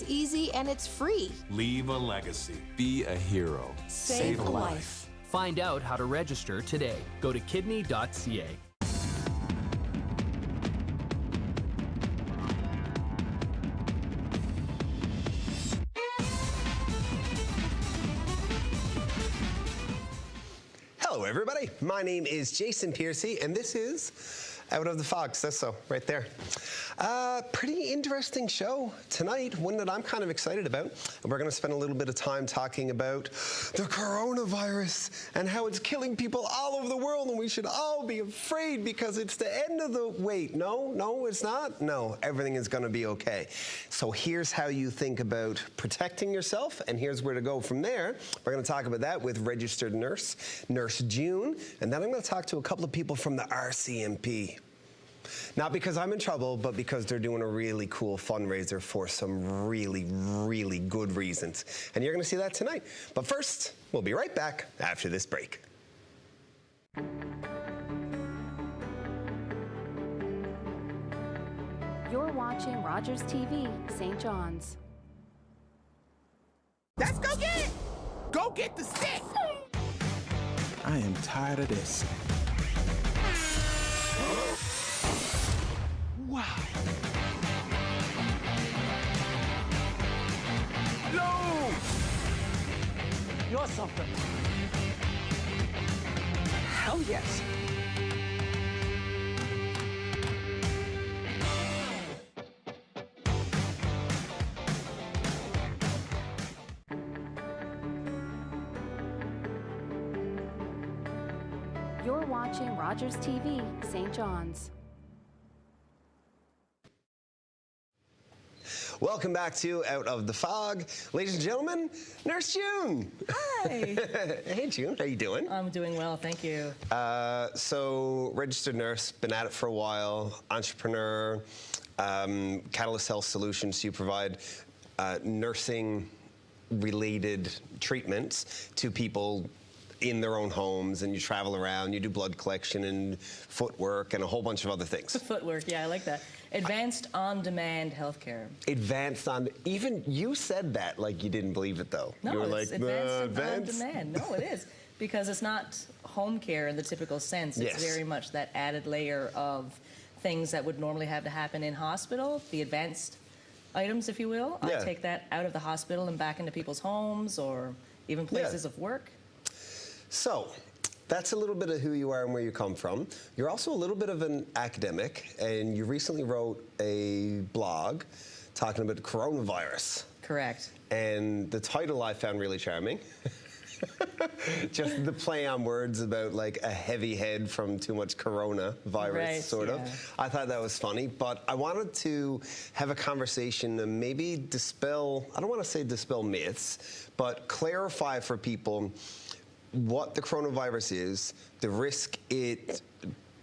It's easy and it's free. Leave a legacy. Be a hero. Save a life. Find out how to register today. Go to kidney.ca. Hello, everybody. My name is Jason Piercey, and this is Out of the Fog. Says so right there. Pretty interesting show tonight, one that I'm kind of excited about. We're going to spend a little bit of time talking about the coronavirus and how it's killing people all over the world, and we should all be afraid because it's the end of the... Wait, no, it's not? No, everything is going to be okay. So here's how you think about protecting yourself, and here's where to go from there. We're going to talk about that with registered nurse, Nurse June, and then I'm going to talk to a couple of people from the RCMP. Not because I'm in trouble, but because they're doing a really cool fundraiser for some really, really good reasons. And you're going to see that tonight. But first, we'll be right back after this break. You're watching Rogers TV, St. John's. Let's go get it! Go get the stick! I am tired of this. Wow. No! You're something. Hell yes. You're watching Rogers TV, St. John's. Welcome back to Out of the Fog. Ladies and gentlemen, Nurse June. Hi. Hey, June. How you doing? I'm doing well, thank you. So, registered nurse, been at it for a while, entrepreneur, Catalyst Health Solutions. You provide nursing-related treatments to people in their own homes, and you travel around, you do blood collection and footwork and a whole bunch of other things. Footwork, yeah, I like that. Advanced on-demand healthcare. Advanced on, even you said that like you didn't believe it though. No, you were it's like, advanced on-demand. No, it is. Because it's not home care in the typical sense. It's very much that added layer of things that would normally have to happen in hospital, the advanced items, if you will. Yeah. I take that out of the hospital and back into people's homes or even places of work. So, that's a little bit of who you are and where you come from. You're also a little bit of an academic, and you recently wrote a blog talking about the coronavirus. Correct. And the title I found really charming. Just the play on words about like a heavy head from too much coronavirus, sort of. I thought that was funny, but I wanted to have a conversation and maybe dispel, I don't want to say dispel myths, but clarify for people what the coronavirus is, the risk it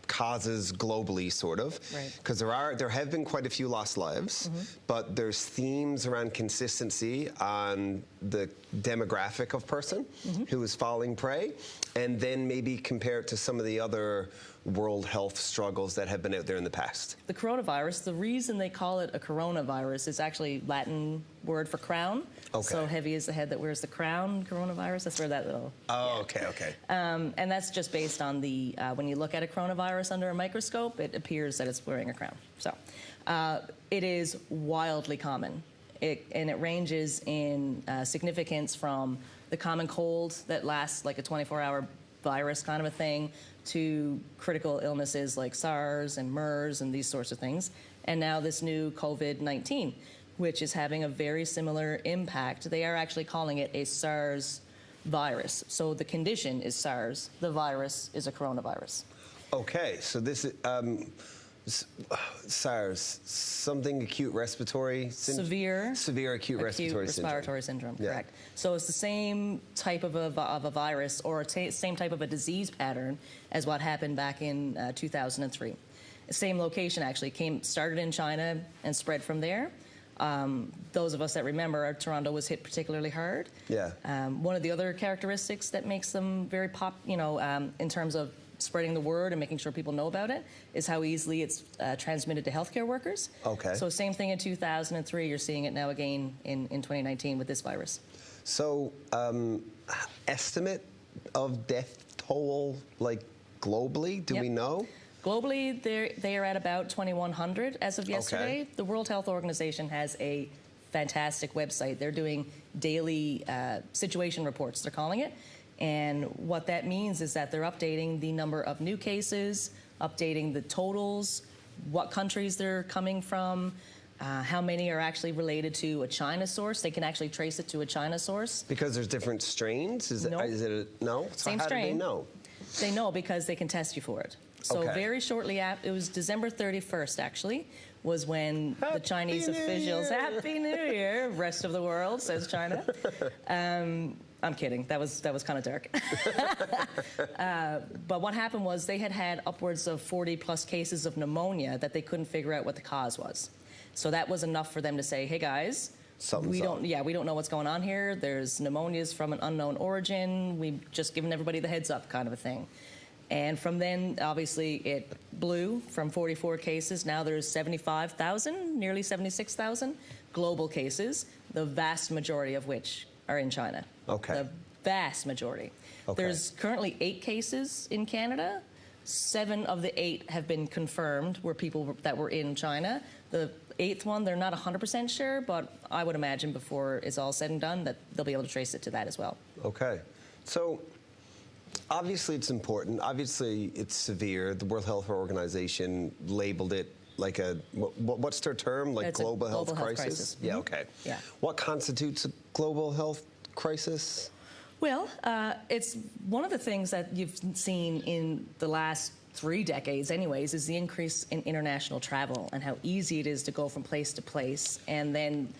causes globally, sort of, because there have been quite a few lost lives, but there's themes around consistency on the demographic of person who is falling prey, and then maybe compare it to some of the other world health struggles that have been out there in the past. The coronavirus, the reason they call it a coronavirus is actually Latin word for crown. Okay. So heavy is the head that wears the crown, coronavirus. That's where that little... Oh, okay. And that's just based on the, when you look at a coronavirus under a microscope, it appears that it's wearing a crown. So it is wildly common. And it ranges in significance from the common cold that lasts like a 24-hour virus kind of a thing to critical illnesses like SARS and MERS and these sorts of things. And now this new COVID-19, which is having a very similar impact. They are actually calling it a SARS virus. So the condition is SARS, the virus is a coronavirus. Okay, so this is SARS, something acute respiratory syndrome? Severe acute respiratory syndrome. Correct. So it's the same type of a virus or same type of a disease pattern as what happened back in 2003. Same location actually, started in China and spread from there. Those of us that remember, Toronto was hit particularly hard. Yeah. One of the other characteristics that makes them very in terms of spreading the word and making sure people know about it is how easily it's transmitted to healthcare workers. Okay. So same thing in 2003, you're seeing it now again in 2019 with this virus. So, estimate of death toll, like globally, do we know? Globally, they are at about 2,100 as of yesterday. Okay. The World Health Organization has a fantastic website. They're doing daily situation reports, they're calling it. And what that means is that they're updating the number of new cases, updating the totals, what countries they're coming from, how many are actually related to a China source. They can actually trace it to a China source. Because there's different strains? Nope. No? So Same how strain. do they know? They know because they can test you for it. So Okay. very shortly after, it was December 31st actually, was when the Chinese officials, Happy New Year, rest of the world, says China. I'm kidding, that was kind of dark. But what happened was they had upwards of 40 plus cases of pneumonia that they couldn't figure out what the cause was. So that was enough for them to say, hey guys, we don't know what's going on here. There's pneumonias from an unknown origin. We've just given everybody the heads up kind of a thing. And from then, obviously, it blew from 44 cases. Now there's 75,000, nearly 76,000 global cases, the vast majority of which are in China. Okay. The vast majority. Okay. There's currently 8 cases in Canada. 7 of the 8 have been confirmed were people that were in China. The 8th one, they're not 100% sure, but I would imagine before it's all said and done that they'll be able to trace it to that as well. Okay. So, obviously it's important. Obviously it's severe. The World Health Organization labeled it like a, what's their term? Like It's a global health global health crisis? crisis. Yeah, Mhm. okay. Yeah. What constitutes a global health crisis? Well, it's one of the things that you've seen in the last 3 decades anyways, is the increase in international travel and how easy it is to go from place to place. And then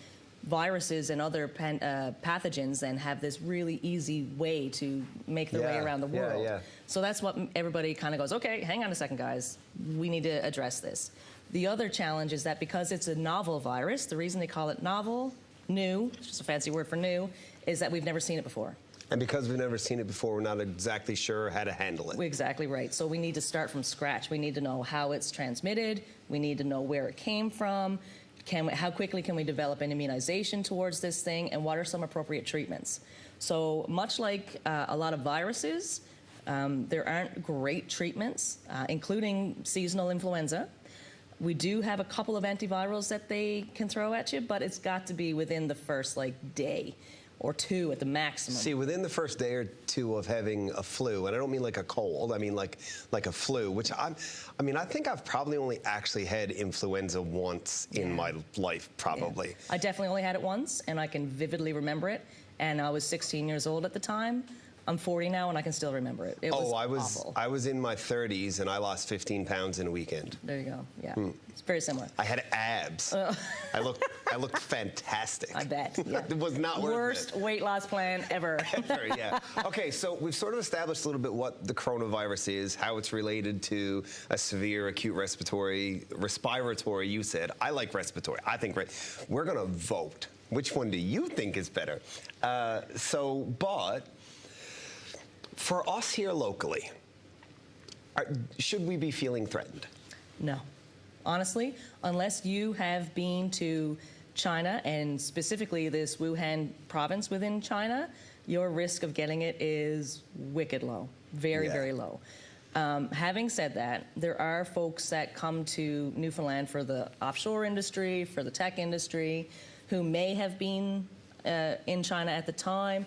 viruses and other pathogens then have this really easy way to make their way around the world. Yeah. So that's what everybody kind of goes, okay, hang on a second, guys. We need to address this. The other challenge is that because it's a novel virus, the reason they call it novel, new, it's just a fancy word for new, is that we've never seen it before. And because we've never seen it before, we're not exactly sure how to handle it. Exactly right. So we need to start from scratch. We need to know how it's transmitted. We need to know where it came from. How quickly can we develop an immunization towards this thing? And what are some appropriate treatments? So much like a lot of viruses, there aren't great treatments, including seasonal influenza. We do have a couple of antivirals that they can throw at you, but it's got to be within the first day or 2 at the maximum. See, within the first day or 2 of having a flu, and I don't mean like a cold, I mean like a flu, which I think I've probably only actually had influenza once in my life, probably. Yeah. I definitely only had it once, and I can vividly remember it. And I was 16 years old at the time. I'm 40 now, and I can still remember it. It was awful. I was in my 30s, and I lost 15 pounds in a weekend. There you go. Yeah, It's very similar. I had abs. I looked fantastic. I bet. Yeah. It was not worth it. Worst weight loss plan ever. Ever, yeah. Okay, so we've sort of established a little bit what the coronavirus is, how it's related to a severe acute respiratory, you said. I like respiratory. I think we're going to vote. Which one do you think is better? But for us here locally, should we be feeling threatened? No. Honestly, unless you have been to China, and specifically this Wuhan province within China, your risk of getting it is wicked low. Very, very low. Having said that, there are folks that come to Newfoundland for the offshore industry, for the tech industry, who may have been in China at the time,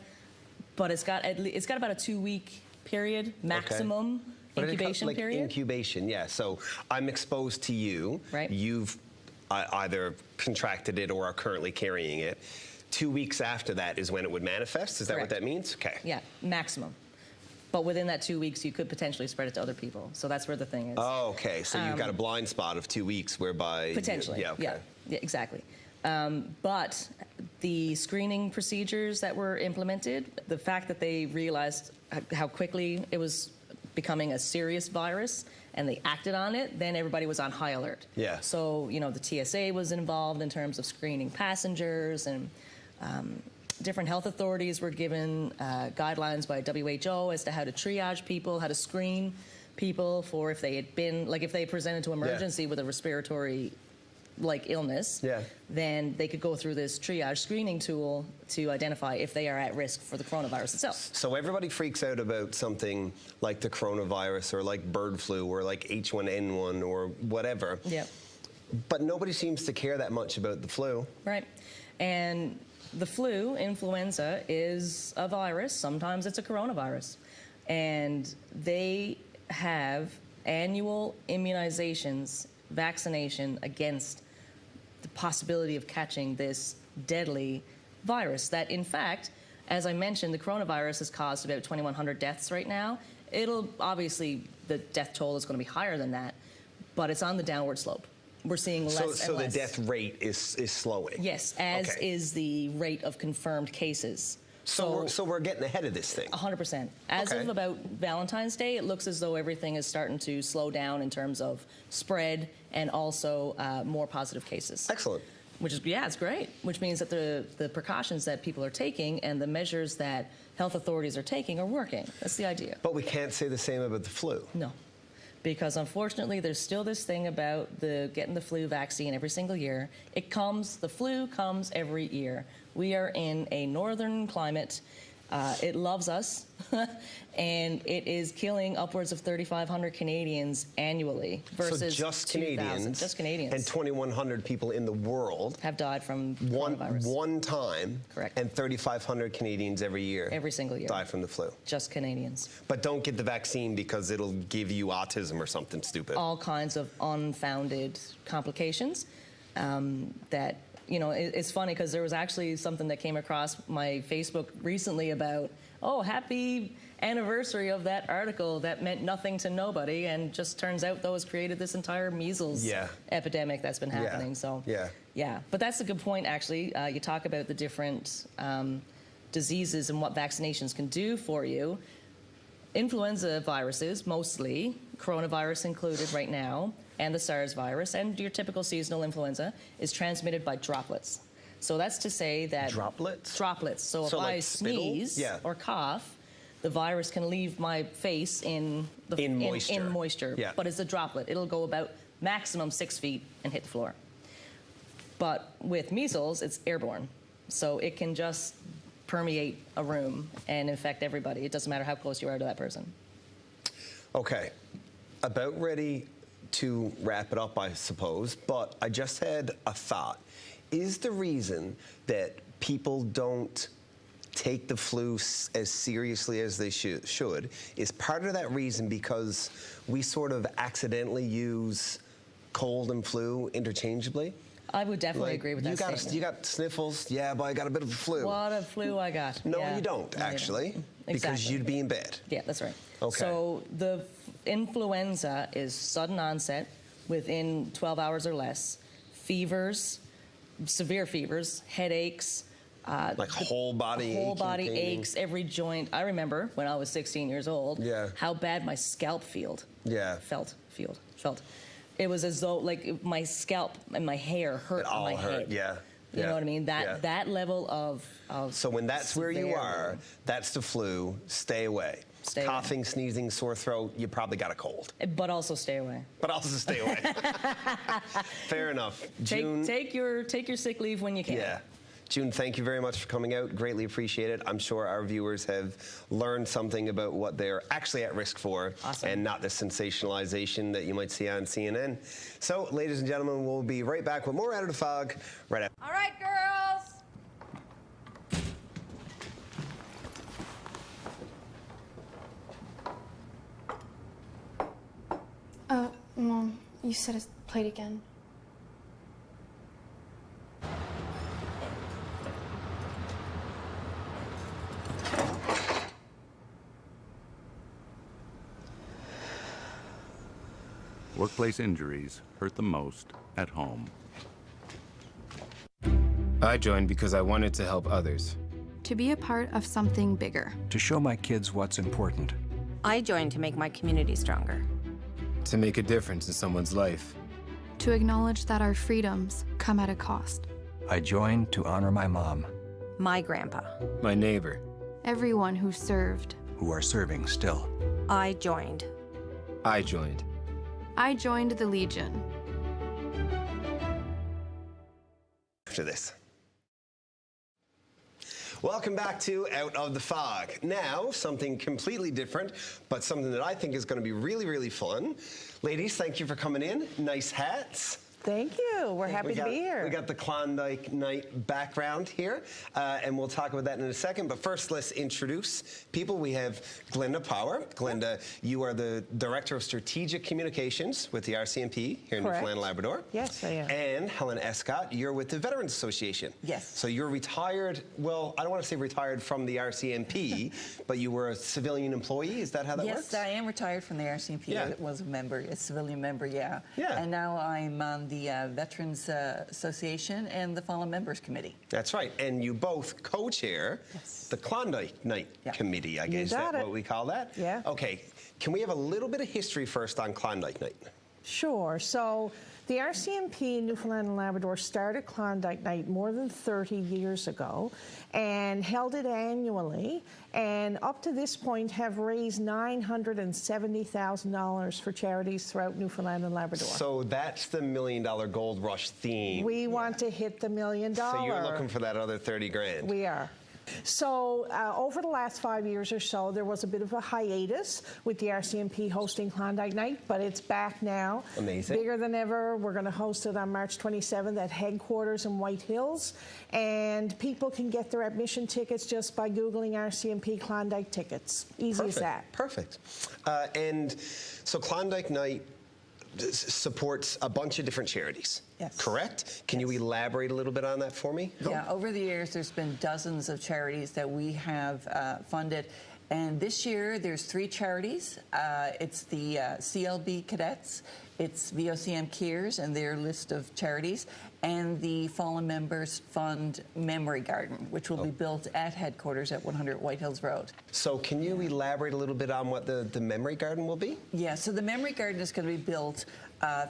but it's got about a 2-week period maximum. Incubation period? Incubation, yeah. So I'm exposed to you. Right. You've either contracted it or are currently carrying it. 2 weeks after that is when it would manifest? Is that what that means? Okay. Yeah, maximum. But within that 2 weeks, you could potentially spread it to other people. So that's where the thing is. Oh, okay. So you've got a blind spot of 2 weeks whereby... Potentially, yeah, exactly. But the screening procedures that were implemented, the fact that they realized how quickly it was becoming a serious virus and they acted on it, then everybody was on high alert. Yeah. So, the TSA was involved in terms of screening passengers, and different health authorities were given guidelines by WHO as to how to triage people, how to screen people for if they had been, like if they presented to emergency with a respiratory illness, then they could go through this triage screening tool to identify if they are at risk for the coronavirus itself. So everybody freaks out about something like the coronavirus or like bird flu or like H1N1 or whatever. Yeah. But nobody seems to care that much about the flu. Right. And the flu, influenza, is a virus. Sometimes it's a coronavirus. And they have annual immunizations, vaccination against the possibility of catching this deadly virus that, in fact, as I mentioned, the coronavirus has caused about 2,100 deaths right now. It'll obviously, the death toll is going to be higher than that, but it's on the downward slope. We're seeing less and less. So the death rate is slowing? Yes, as is the rate of confirmed cases. So we're getting ahead of this thing? 100%. As of about Valentine's Day, it looks as though everything is starting to slow down in terms of spread and also more positive cases. Excellent. Which is, it's great. Which means that the precautions that people are taking and the measures that health authorities are taking are working. That's the idea. But we can't say the same about the flu. No. Because unfortunately, there's still this thing about getting the flu vaccine every single year. The flu comes every year. We are in a northern climate. It loves us, and it is killing upwards of 3,500 Canadians annually versus so just 2,000. Canadians. Just Canadians. And 2,100 people in the world have died from coronavirus. One time. Correct. And 3,500 Canadians every year. Every single year. Die from the flu. Just Canadians. But don't get the vaccine because it'll give you autism or something stupid. All kinds of unfounded complications that... it's funny because there was actually something that came across my Facebook recently about, happy anniversary of that article that meant nothing to nobody, and just turns out those created this entire measles epidemic that's been happening. But that's a good point, actually. You talk about the different diseases and what vaccinations can do for you. Influenza viruses, mostly, coronavirus included right now, and the SARS virus, and your typical seasonal influenza, is transmitted by droplets. So that's to say that... Droplets? Droplets. So if I sneeze or cough, the virus can leave my face in moisture. In moisture. Yeah. But it's a droplet. It'll go about maximum 6 feet and hit the floor. But with measles, it's airborne. So it can just permeate a room and infect everybody. It doesn't matter how close you are to that person. Okay. About ready to wrap it up, I suppose, but I just had a thought. Is the reason that people don't take the flu as seriously as they should is part of that reason because we sort of accidentally use cold and flu interchangeably? I would definitely agree with that statement. You got sniffles? Yeah, but I got a bit of the flu. What a flu I got. No, you don't, actually, because you'd be in bed. Yeah, that's right. Okay. So the influenza is sudden onset within 12 hours or less. Fevers, severe fevers, headaches. Like whole body aches, every joint. I remember when I was 16 years old, how bad my scalp felt. It was as though my scalp and my hair hurt on my head. You know what I mean? That level of So when that's where you are, that's the flu. Stay away. Coughing, sneezing, sore throat, you probably got a cold. But also stay away. Fair enough. June, take your sick leave when you can. Yeah. June, thank you very much for coming out. Greatly appreciate it. I'm sure our viewers have learned something about what they're actually at risk for and not the sensationalization that you might see on CNN. So, ladies and gentlemen, we'll be right back with more Out of the Fog right after. All right, girls. Mom, you said it's played again. Workplace injuries hurt the most at home. I joined because I wanted to help others. To be a part of something bigger. To show my kids what's important. I joined to make my community stronger. To make a difference in someone's life. To acknowledge that our freedoms come at a cost. I joined to honor my mom. My grandpa. My neighbor. Everyone who served. Who are serving still. I joined I joined. I joined the Legion. After this. Welcome back to Out of the Fog. Now, something completely different, but something that I think is going to be really, really fun. Ladies, thank you for coming in. Nice hats. Thank you. We're happy to be here. We got the Klondike night background here, and we'll talk about that in a second. But first, let's introduce people. We have Glenda Power. Glenda, you are the Director of Strategic Communications with the RCMP here in Newfoundland and Labrador. Yes, I am. And Helen Escott, you're with the Veterans Association. Yes. So you're retired, well, I don't want to say retired from the RCMP, but you were a civilian employee. Is that how that works? Yes, I am retired from the RCMP. Yeah. I was a civilian member, yeah. Yeah. And now I'm on the Veterans Association and the Fallen Members Committee. That's right. And you both co-chair the Klondike Night Committee, I guess. Is that what we call that? Yeah. Okay. Can we have a little bit of history first on Klondike Night? Sure. So the RCMP Newfoundland and Labrador started Klondike Night more than 30 years ago and held it annually, and up to this point have raised $970,000 for charities throughout Newfoundland and Labrador. So that's the $1 Million Gold Rush theme. We want to hit the $1 million. So you're looking for that other 30 grand. We are. So over the last 5 years or so, there was a bit of a hiatus with the RCMP hosting Klondike Night, but it's back now. Amazing. Bigger than ever. We're going to host it on March 27th at headquarters in White Hills, and people can get their admission tickets just by Googling RCMP Klondike tickets. Easy as that. Perfect. And so Klondike Night supports a bunch of different charities. Yes. Correct? Can you elaborate a little bit on that for me? Yeah, over the years, there's been dozens of charities that we have funded. And this year, there's 3 charities. It's the CLB Cadets, it's VOCM Cares and their list of charities, and the Fallen Members Fund Memory Garden, which will be built at headquarters at 100 White Hills Road. So can you elaborate a little bit on what the Memory Garden will be? Yeah, so the Memory Garden is going to be built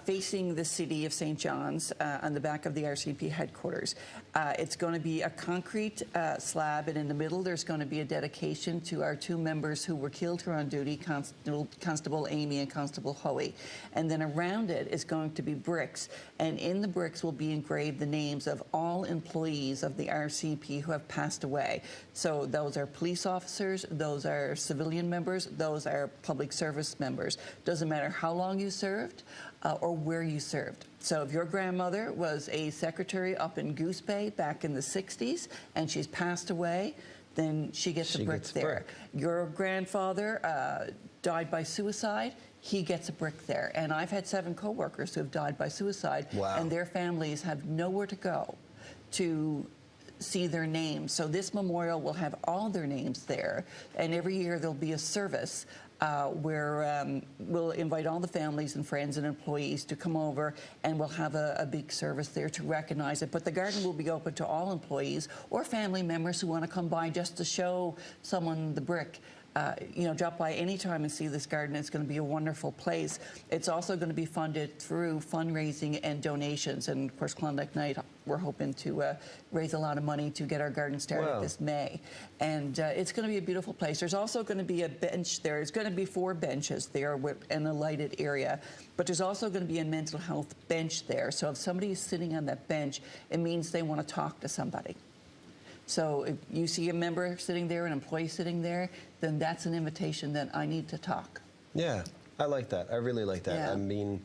facing the city of St. John's on the back of the RCMP headquarters. It's going to be a concrete slab, and in the middle there's going to be a dedication to our 2 members who were killed here on duty, Constable Amy and Constable Hoey. And then around it is going to be bricks, and in the bricks will be engraved the names of all employees of the RCMP who have passed away. So those are police officers, those are civilian members, those are public service members. Doesn't matter how long you served or where you served. So if your grandmother was a secretary up in Goose Bay back in the 60s and she's passed away, then she gets a brick there. Your grandfather died by suicide, he gets a brick there. And I've had 7 coworkers who have died by suicide, and their families have nowhere to go to see their names. So this memorial will have all their names there, and every year there'll be a service where we'll invite all the families and friends and employees to come over, and we'll have a big service there to recognize it. But the garden will be open to all employees or family members who want to come by just to show someone the brick. Drop by anytime and see this garden. It's going to be a wonderful place. It's also going to be funded through fundraising and donations. And, of course, Klondike Night, we're hoping to raise a lot of money to get our garden started this May. And it's going to be a beautiful place. There's also going to be a bench there. It's going to be 4 benches there in a lighted area. But there's also going to be a mental health bench there. So if somebody is sitting on that bench, it means they want to talk to somebody. So if you see a member sitting there, an employee sitting there, then that's an invitation that I need to talk. Yeah, I like that. I really like that. Yeah. I mean,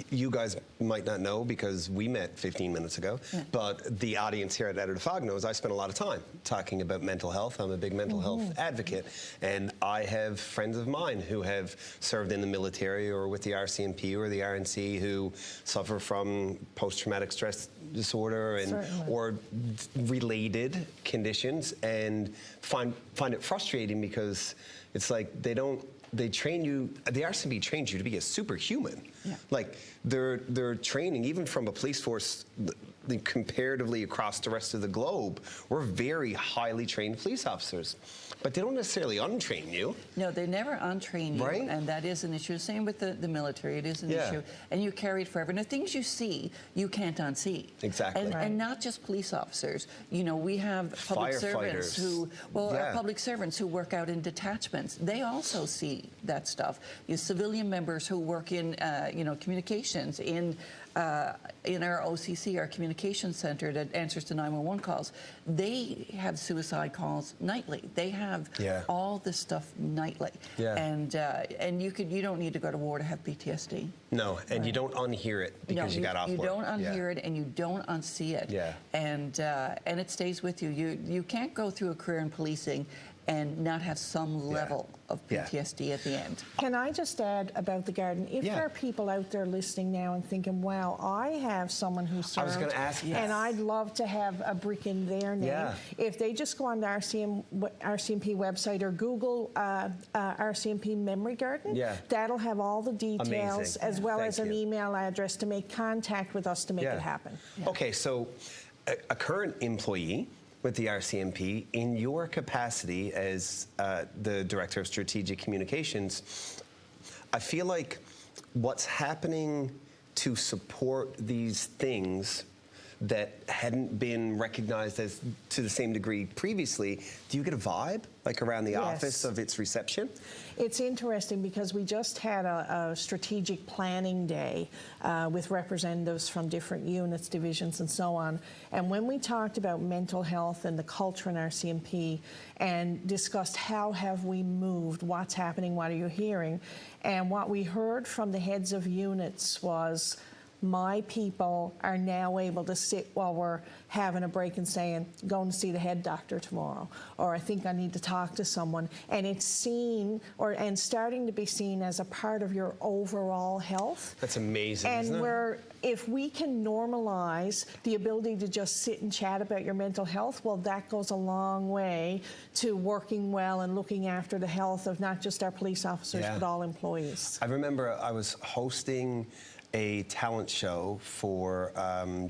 you guys might not know because we met 15 minutes ago, but the audience here at Out of the Fog knows I spent a lot of time talking about mental health. I'm a big mental health advocate, and I have friends of mine who have served in the military or with the RCMP or the RNC who suffer from post-traumatic stress disorder and or related conditions, and find it frustrating because it's like they train you, the RCMP trains you to be a superhuman. Yeah. Like, they're training, even from a police force comparatively across the rest of the globe, we're very highly trained police officers. But they don't necessarily untrain you. No, they never untrain you, right? And that is an issue. Same with the military, it is an issue. And you carry it forever. And the things you see, you can't unsee. Exactly. And not just police officers. You know, we have public servants who, are public servants who work out in detachments. They also see that stuff. You civilian members who work in, communications in our OCC, our communications center that answers to 911 calls, they have suicide calls nightly. They have all this stuff nightly. And you don't need to go to war to have PTSD. No, and you don't unhear it because you got off work. You don't unhear it, and you don't unsee it. And it stays with you. You can't go through a career in policing and not have some level of PTSD at the end. Can I just add about the garden? If there are people out there listening now and thinking, wow, I have someone who served, I was going to ask you, and I'd love to have a brick in their name. If they just go on the RCMP website or Google RCMP Memory Garden, that'll have all the details as well as an email address to make contact with us to make it happen. Okay, so a current employee with the RCMP, in your capacity as the Director of Strategic Communications, I feel like what's happening to support these things that hadn't been recognized as to the same degree previously, do you get a vibe like around the office of its reception? It's interesting because we just had a strategic planning day with representatives from different units, divisions, and so on. And when we talked about mental health and the culture in RCMP and discussed how have we moved, what's happening, what are you hearing, and what we heard from the heads of units was, my people are now able to sit while we're having a break and saying, going to see the head doctor tomorrow, or I think I need to talk to someone. And it's seen, and starting to be seen as a part of your overall health. That's amazing, and isn't it? If we can normalize the ability to just sit and chat about your mental health, well, that goes a long way to working well and looking after the health of not just our police officers, but all employees. I remember I was hosting a talent show for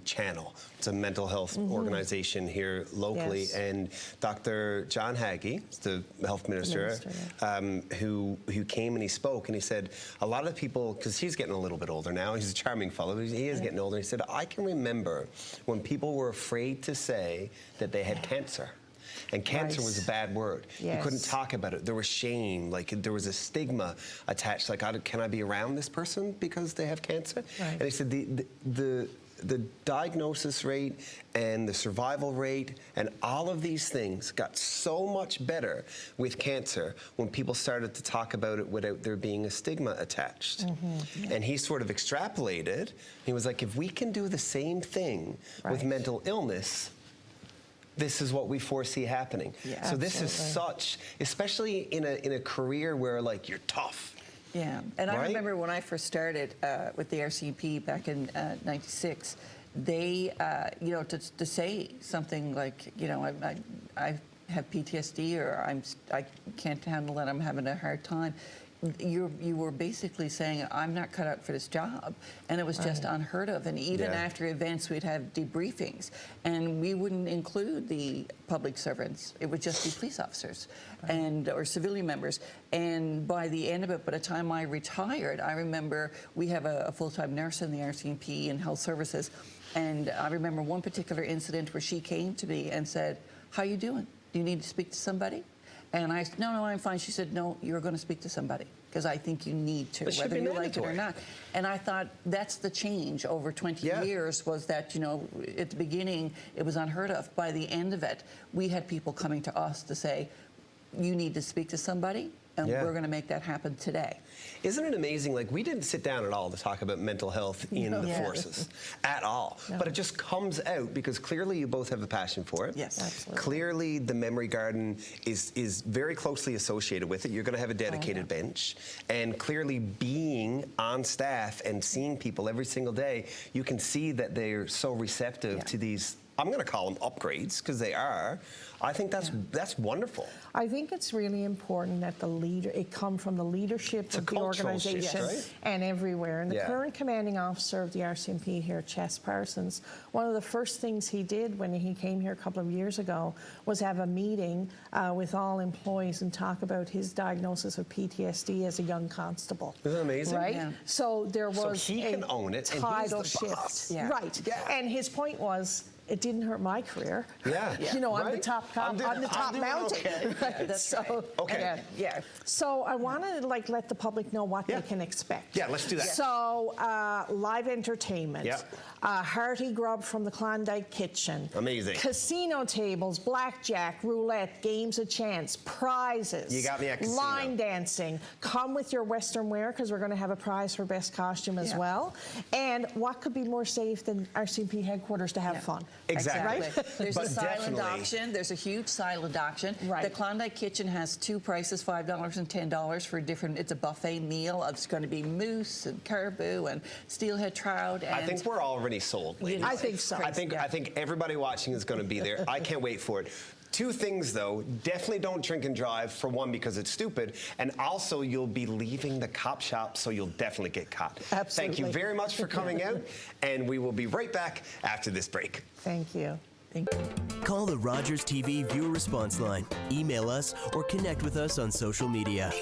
Channel. It's a mental health organization here locally, and Dr. John Hagee, the health minister, who came and he spoke, and he said, a lot of people, because he's getting a little bit older now, he's a charming fellow, but he is getting older, he said, I can remember when people were afraid to say that they had cancer. And cancer was a bad word. You couldn't talk about it. There was shame, like there was a stigma attached, like, can I be around this person because they have cancer? And he said the diagnosis rate and the survival rate and all of these things got so much better with cancer when people started to talk about it without there being a stigma attached. And he sort of extrapolated. He was like, if we can do the same thing with mental illness, this is what we foresee happening. So this is such, especially in a career where like you're tough. And I remember when I first started with the RCMP back in '96, they, to say something like, I have PTSD or I can't handle it, I'm having a hard time. You were basically saying, I'm not cut out for this job. And it was just unheard of. And even after events, we'd have debriefings. And we wouldn't include the public servants. It would just be police officers or civilian members. And by the end of it, by the time I retired, I remember we have a full-time nurse in the RCMP and health services. And I remember one particular incident where she came to me and said, how you doing? Do you need to speak to somebody? And I said, no, I'm fine. She said, no, you're going to speak to somebody because I think you need to, whether you like it or not. And I thought that's the change over 20 years was that, at the beginning, it was unheard of. By the end of it, we had people coming to us to say, you need to speak to somebody, and we're going to make that happen today. Isn't it amazing? Like, we didn't sit down at all to talk about mental health in the forces at all. But it just comes out because clearly you both have a passion for it. Yes, absolutely. Clearly the memory garden is very closely associated with it. You're going to have a dedicated bench. And clearly being on staff and seeing people every single day, you can see that they're so receptive to these I'm going to call them upgrades because they are. I think that's wonderful. I think it's really important that it come from the leadership of the organization and everywhere. And the current commanding officer of the RCMP here, Chess Parsons, one of the first things he did when he came here a couple of years ago was have a meeting with all employees and talk about his diagnosis of PTSD as a young constable. Isn't that amazing? Right? Yeah. So there was he can own it, and he's the shift. boss. Yeah. Right. Yeah. And his point was, it didn't hurt my career. Yeah. You know, I'm the top cop, I'm the top mountain. Okay. Right. That's so, okay. Yeah. So I want to let the public know what they can expect. Yeah, let's do that. So live entertainment. Yeah. Hearty grub from the Klondike kitchen. Amazing. Casino tables, blackjack, roulette, games of chance, prizes. You got me at casino. Line dancing. Come with your Western wear because we're going to have a prize for best costume as well. And what could be more safe than RCMP headquarters to have fun? Exactly. Right? There's a silent auction. There's a huge silent auction. Right. The Klondike kitchen has two prices, $5 and $10 for different. It's a buffet meal. It's going to be moose and caribou and steelhead trout. And I think we're already sold, ladies. I think so. I think everybody watching is going to be there. I can't wait for it. Two things, though. Definitely don't drink and drive, for one, because it's stupid, and also you'll be leaving the cop shop, so you'll definitely get caught. Absolutely. Thank you very much for coming out, and we will be right back after this break. Thank you. Call the Rogers TV viewer response line, email us, or connect with us on social media.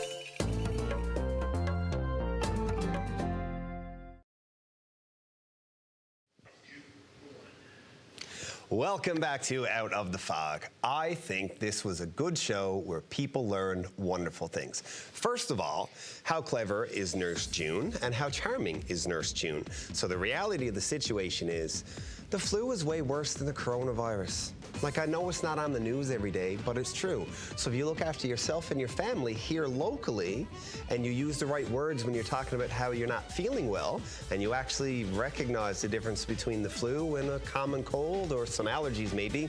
Welcome back to Out of the Fog. I think this was a good show where people learned wonderful things. First of all, how clever is Nurse June and how charming is Nurse June? So the reality of the situation is the flu is way worse than the coronavirus. Like, I know it's not on the news every day, but it's true. So if you look after yourself and your family here locally, and you use the right words when you're talking about how you're not feeling well, and you actually recognize the difference between the flu and a common cold or some allergies maybe,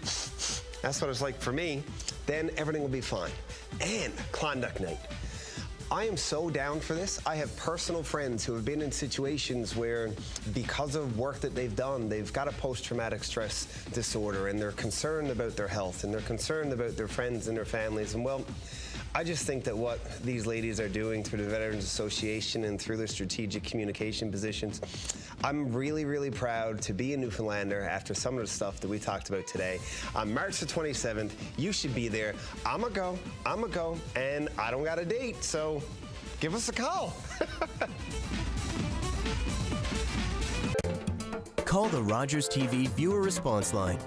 that's what it's like for me, then everything will be fine. And Klondike night. I am so down for this. I have personal friends who have been in situations where, because of work that they've done, they've got a post-traumatic stress disorder, and they're concerned about their health, and they're concerned about their friends and their families. And well, I just think that what these ladies are doing through the Veterans Association and through their strategic communication positions, I'm really, really proud to be a Newfoundlander after some of the stuff that we talked about today. On March the 27th, you should be there. I'm a go, and I don't got a date, so give us a call. Call the Rogers TV viewer response line.